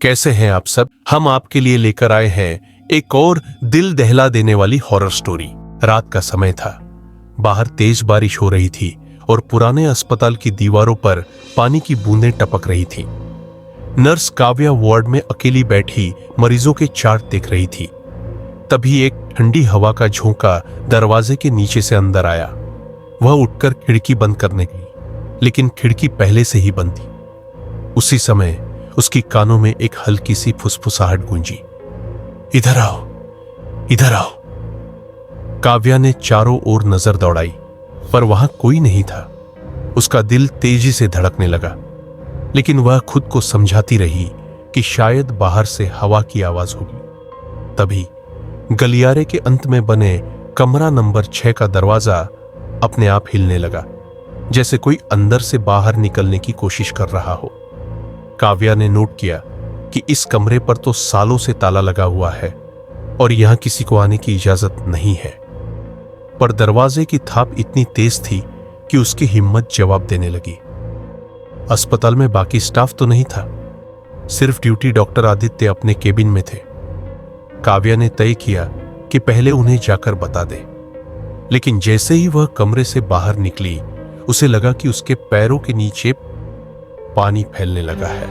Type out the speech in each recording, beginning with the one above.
कैसे हैं आप सब? हम आपके लिए लेकर आए हैं एक और दिल दहला देने वाली हॉरर स्टोरी। रात का समय था, बाहर तेज बारिश हो रही थी और पुराने अस्पताल की दीवारों पर पानी की बूंदें टपक रही थी। नर्स काव्या वार्ड में अकेली बैठी मरीजों के चार्ट देख रही थी। तभी एक ठंडी हवा का झोंका दरवाजे के नीचे से अंदर आया। वह उठकर खिड़की बंद करने गई, लेकिन खिड़की पहले से ही बंद थी। उसी समय उसकी कानों में एक हल्की सी फुसफुसाहट गूंजी, इधर आओ, इधर आओ। काव्या ने चारों ओर नजर दौड़ाई, पर वहां कोई नहीं था। उसका दिल तेजी से धड़कने लगा, लेकिन वह खुद को समझाती रही कि शायद बाहर से हवा की आवाज होगी। तभी गलियारे के अंत में बने कमरा नंबर 6 का दरवाजा अपने आप हिलने लगा, जैसे कोई अंदर से बाहर निकलने की कोशिश कर रहा हो। काव्या ने नोट किया कि इस कमरे पर तो सालों से ताला लगा हुआ है और यहां किसी को आने की इजाजत नहीं है। पर दरवाजे की थाप इतनी तेज थी कि उसकी हिम्मत जवाब देने लगी। अस्पताल में बाकी स्टाफ तो नहीं था, सिर्फ ड्यूटी डॉक्टर आदित्य अपने केबिन में थे। काव्या ने तय किया कि पहले उन्हें जाकर बता दे, लेकिन जैसे ही वह कमरे से बाहर निकली, उसे लगा कि उसके पैरों के नीचे पानी फैलने लगा है।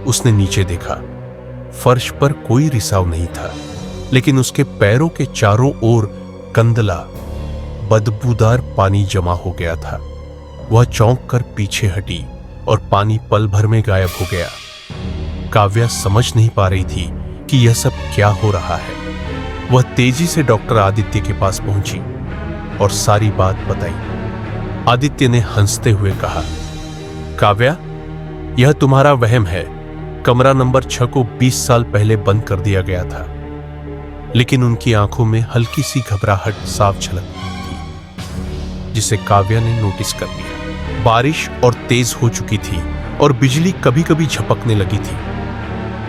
उसने नीचे देखा, फर्श पर कोई रिसाव नहीं था, लेकिन उसके पैरों के चारों ओर कंदला बदबूदार पानी जमा हो गया था। वह चौंक कर पीछे हटी और पानी पल भर में गायब हो गया। काव्या समझ नहीं पा रही थी कि यह सब क्या हो रहा है। वह तेजी से डॉक्टर आदित्य के पास पहुंची और सारी बात बताई। आदित्य ने हंसते हुए कहा, काव्या, यह तुम्हारा वहम है। कमरा नंबर 6 को 20 साल पहले बंद कर दिया गया था। लेकिन उनकी आंखों में हल्की सी घबराहट साफ झलक रही थी, जिसे काव्या ने नोटिस कर लिया। बारिश और तेज हो चुकी थी और बिजली कभी कभी झपकने लगी थी।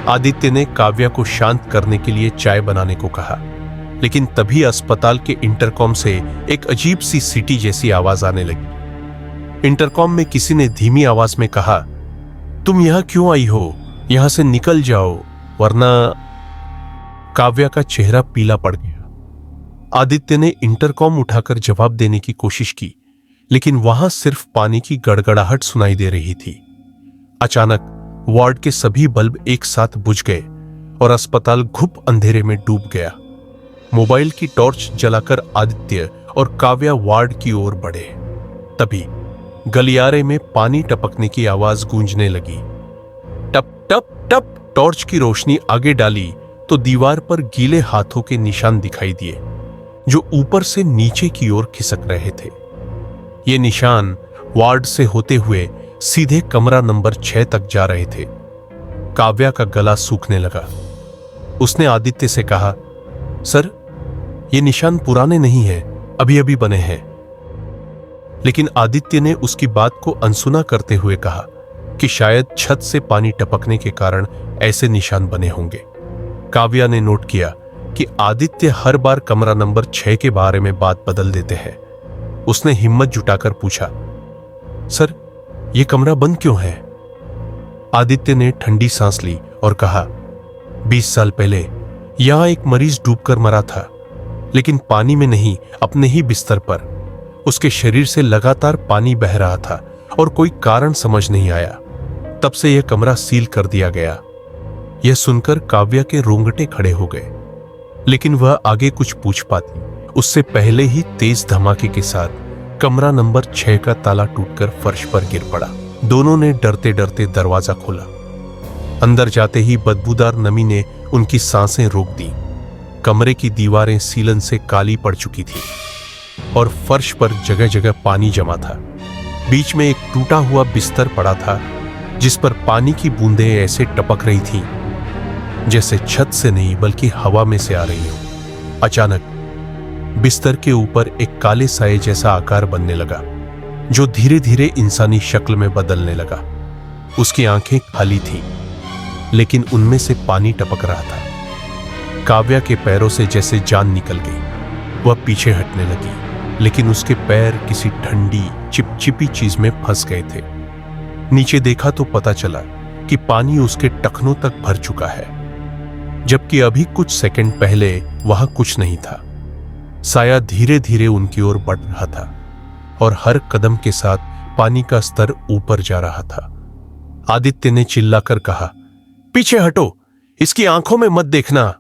आदित्य ने काव्या को शांत करने के लिए चाय बनाने को कहा, लेकिन तभी अस्पताल के इंटरकॉम से एक अजीब सी सीटी जैसी आवाज आने लगी। इंटरकॉम में किसी ने धीमी आवाज में कहा, तुम यहां क्यों आई हो? यहां से निकल जाओ, वरना। काव्या का चेहरा पीला पड़ गया। आदित्य ने इंटरकॉम उठाकर जवाब देने की कोशिश की, लेकिन वहां सिर्फ पानी की गड़गड़ाहट सुनाई दे रही थी। अचानक वार्ड के सभी बल्ब एक साथ बुझ गए और अस्पताल घुप अंधेरे में डूब गया। मोबाइल की टॉर्च जलाकर आदित्य और काव्या वार्ड की ओर बढ़े। तभी गलियारे में पानी टपकने की आवाज गूंजने लगी। टप टप टप। टॉर्च की रोशनी आगे डाली तो दीवार पर गीले हाथों के निशान दिखाई दिए, जो ऊपर से नीचे की ओर खिसक रहे थे। ये निशान वार्ड से होते हुए सीधे कमरा नंबर 6 तक जा रहे थे। काव्या का गला सूखने लगा। उसने आदित्य से कहा, सर, ये निशान पुराने नहीं हैं, अभी अभी बने हैं। लेकिन आदित्य ने उसकी बात को अनसुना करते हुए कहा कि शायद छत से पानी टपकने के कारण ऐसे निशान बने होंगे। काव्या ने नोट किया कि आदित्य हर बार कमरा नंबर 6 के बारे में बात बदल देते हैं। उसने हिम्मत जुटाकर पूछा, सर, यह कमरा बंद क्यों है? आदित्य ने ठंडी सांस ली और कहा, 20 साल पहले यहां एक मरीज डूबकर मरा था, लेकिन पानी में नहीं, अपने ही बिस्तर पर। उसके शरीर से लगातार पानी बह रहा था और कोई कारण समझ नहीं आया। तब से यह कमरा सील कर दिया गया। यह सुनकर काव्या के रोंगटे खड़े हो गए, लेकिन वह आगे कुछ पूछ पाती उससे पहले ही तेज धमाके के साथ कमरा नंबर 6 का ताला टूटकर फर्श पर गिर पड़ा। दोनों ने डरते डरते दरवाजा खोला। अंदर जाते ही बदबूदार नमी ने उनकी सांसें रोक दी। कमरे की दीवारें सीलन से काली पड़ चुकी थी और फर्श पर जगह जगह पानी जमा था। बीच में एक टूटा हुआ बिस्तर पड़ा था, जिस पर पानी की बूंदें ऐसे टपक रही थीं जैसे छत से नहीं बल्कि हवा में से आ रही हो। अचानक बिस्तर के ऊपर एक काले साये जैसा आकार बनने लगा, जो धीरे धीरे इंसानी शक्ल में बदलने लगा। उसकी आंखें खाली थीं, लेकिन उनमें से पानी टपक रहा था। काव्या के पैरों से जैसे जान निकल गई। वह पीछे हटने लगी, लेकिन उसके पैर किसी ठंडी चिपचिपी चीज में फंस गए थे। नीचे देखा तो पता चला कि पानी उसके टखनों तक भर चुका है, जबकि अभी कुछ सेकंड पहले वहां कुछ नहीं था। साया धीरे धीरे उनकी ओर बढ़ रहा था और हर कदम के साथ पानी का स्तर ऊपर जा रहा था। आदित्य ने चिल्लाकर कहा, पीछे हटो, इसकी आंखों में मत देखना।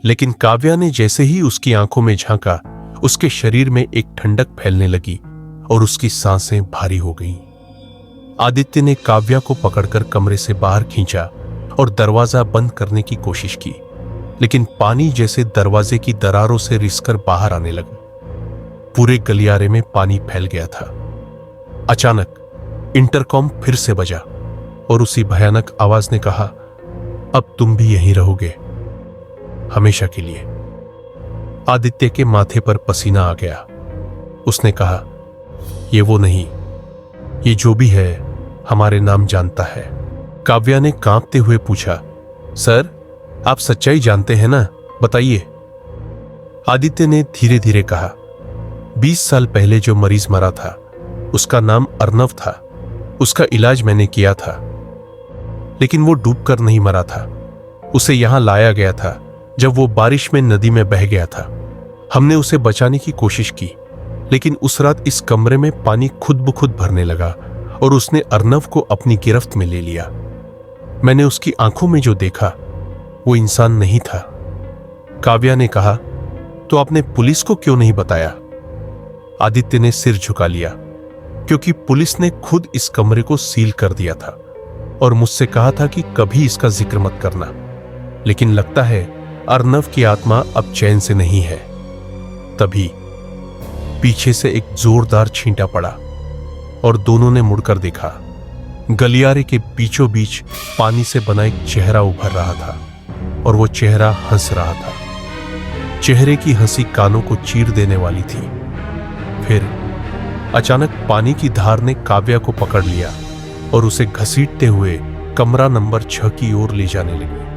लेकिन काव्या ने जैसे ही उसकी आंखों में झांका, उसके शरीर में एक ठंडक फैलने लगी और उसकी सांसें भारी हो गईं। आदित्य ने काव्या को पकड़कर कमरे से बाहर खींचा और दरवाजा बंद करने की कोशिश की, लेकिन पानी जैसे दरवाजे की दरारों से रिसकर बाहर आने लगा। पूरे गलियारे में पानी फैल गया था। अचानक इंटरकॉम फिर से बजा और उसी भयानक आवाज ने कहा, अब तुम भी यहीं रहोगे, हमेशा के लिए। आदित्य के माथे पर पसीना आ गया। उसने कहा, ये वो नहीं, ये जो भी है हमारे नाम जानता है। काव्या ने कांपते हुए पूछा, सर आप सच्चाई जानते हैं ना, बताइए। आदित्य ने धीरे धीरे कहा, 20 साल पहले जो मरीज मरा था उसका नाम अर्नव था। उसका इलाज मैंने किया था, लेकिन वो डूबकर नहीं मरा था। उसे यहां लाया गया था जब वो बारिश में नदी में बह गया था। हमने उसे बचाने की कोशिश की, लेकिन उस रात इस कमरे में पानी खुद ब खुद भरने लगा और उसने अर्नव को अपनी गिरफ्त में ले लिया। मैंने उसकी आंखों में जो देखा वो इंसान नहीं था। काव्या ने कहा, तो आपने पुलिस को क्यों नहीं बताया? आदित्य ने सिर झुका लिया, क्योंकि पुलिस ने खुद इस कमरे को सील कर दिया था और मुझसे कहा था कि कभी इसका जिक्र मत करना। लेकिन लगता है अर्नव की आत्मा अब चैन से नहीं है। तभी पीछे से एक जोरदार छींटा पड़ा और दोनों ने मुड़कर देखा। गलियारे के बीचों बीच पानी से बना एक चेहरा उभर रहा था और वो चेहरा हंस रहा था। चेहरे की हंसी कानों को चीर देने वाली थी। फिर अचानक पानी की धार ने काव्या को पकड़ लिया और उसे घसीटते हुए कमरा नंबर 6 की ओर ले जाने लगी।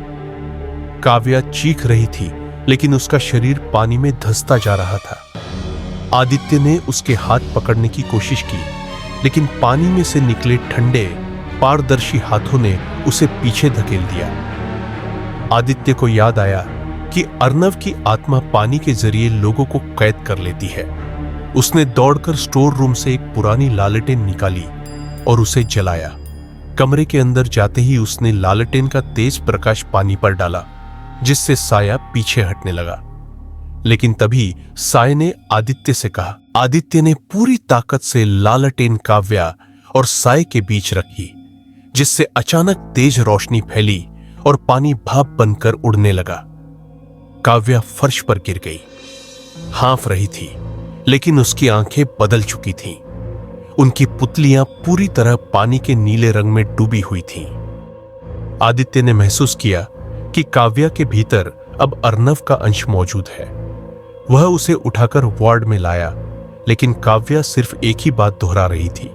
काव्या चीख रही थी, लेकिन उसका शरीर पानी में धंसता जा रहा था। आदित्य ने उसके हाथ पकड़ने की कोशिश की, लेकिन पानी में से निकले ठंडे पारदर्शी हाथों ने उसे पीछे धकेल दिया। आदित्य को याद आया कि अर्नव की आत्मा पानी के जरिए लोगों को कैद कर लेती है। उसने दौड़कर स्टोर रूम से एक पुरानी लालटेन निकाली और उसे जलाया। कमरे के अंदर जाते ही उसने लालटेन का तेज प्रकाश पानी पर डाला, जिससे साया पीछे हटने लगा। लेकिन तभी साय ने आदित्य से कहा। आदित्य ने पूरी ताकत से लालटेन काव्या और साय के बीच रखी, जिससे अचानक तेज रोशनी फैली और पानी भाप बनकर उड़ने लगा। काव्या फर्श पर गिर गई। हाँफ रही थी, लेकिन उसकी आंखें बदल चुकी थीं। उनकी पुतलियां पूरी तरह पानी के नीले रंग में डूबी हुई थीं। आदित्य ने महसूस किया कि काव्या के भीतर अब अर्नव का अंश मौजूद है। वह उसे उठाकर वार्ड में लाया, लेकिन काव्या सिर्फ एक ही बात दोहरा रही थी,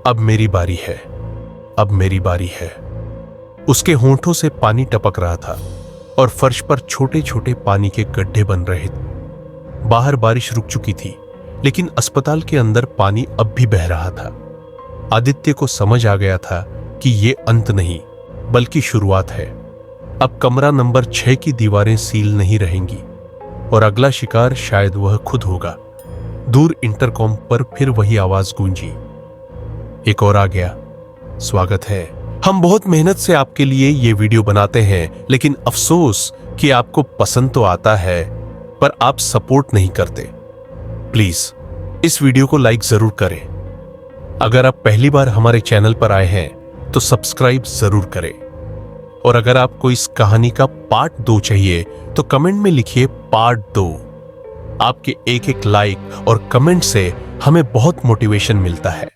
अब मेरी बारी है, अब मेरी बारी है। उसके होंठों से पानी टपक रहा था और फर्श पर छोटे छोटे पानी के गड्ढे बन रहे थे। बाहर बारिश रुक चुकी थी, लेकिन अस्पताल के अंदर पानी अब भी बह रहा था। आदित्य को समझ आ गया था कि ये अंत नहीं, बल्कि शुरुआत है। अब कमरा नंबर 6 की दीवारें सील नहीं रहेंगी और अगला शिकार शायद वह खुद होगा। दूर इंटरकॉम पर फिर वही आवाज गूंजी, एक और आ गया, स्वागत है। हम बहुत मेहनत से आपके लिए ये वीडियो बनाते हैं, लेकिन अफसोस कि आपको पसंद तो आता है, पर आप सपोर्ट नहीं करते। प्लीज इस वीडियो को लाइक जरूर करें। अगर आप पहली बार हमारे चैनल पर आए हैं तो सब्सक्राइब जरूर करें। और अगर आपको इस कहानी का पार्ट 2 चाहिए तो कमेंट में लिखिए पार्ट 2। आपके एक एक लाइक और कमेंट से हमें बहुत मोटिवेशन मिलता है।